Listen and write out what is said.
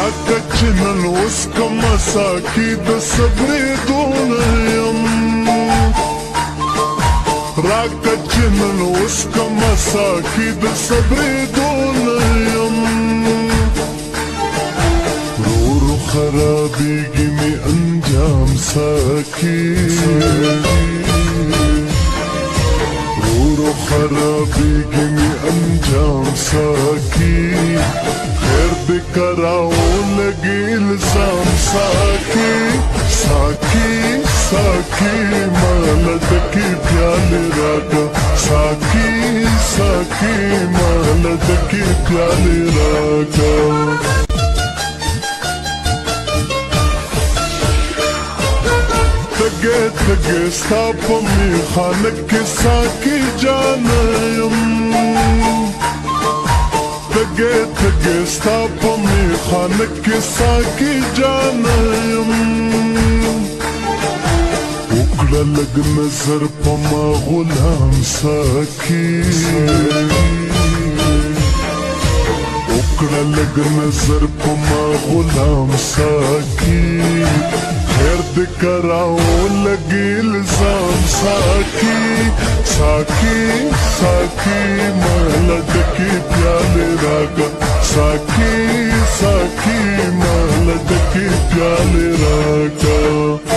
راکه چې نن اوس کمه ساقي د صبرېدو نه یم راکه چې نن اوس کمه ساقي د صبرېدو نه یم ورو ورو خرابېږي مې انجام ساقي ورو خرابېږي مې انجام ساقي خیر دې کراو لګي الزام ساقي ساقي ساقي مال ډکي پیالې راکړه ساقي ساقي مال ډکي پیالې راکړه تګې تګې ستا په میخانه کې ساقي جانه یم تګې تګې ستا په میخانه کې ساقي جانه یم وکړه لږ نظر په ما غلام ساقي وکړه لږ نظر په ما غلام ساقي خیر دې کراو لګي الزام ساقي ساقي ساقي مال ډکي پیالې راکړه ساقي ساقي مال ډکي پیالې راکړه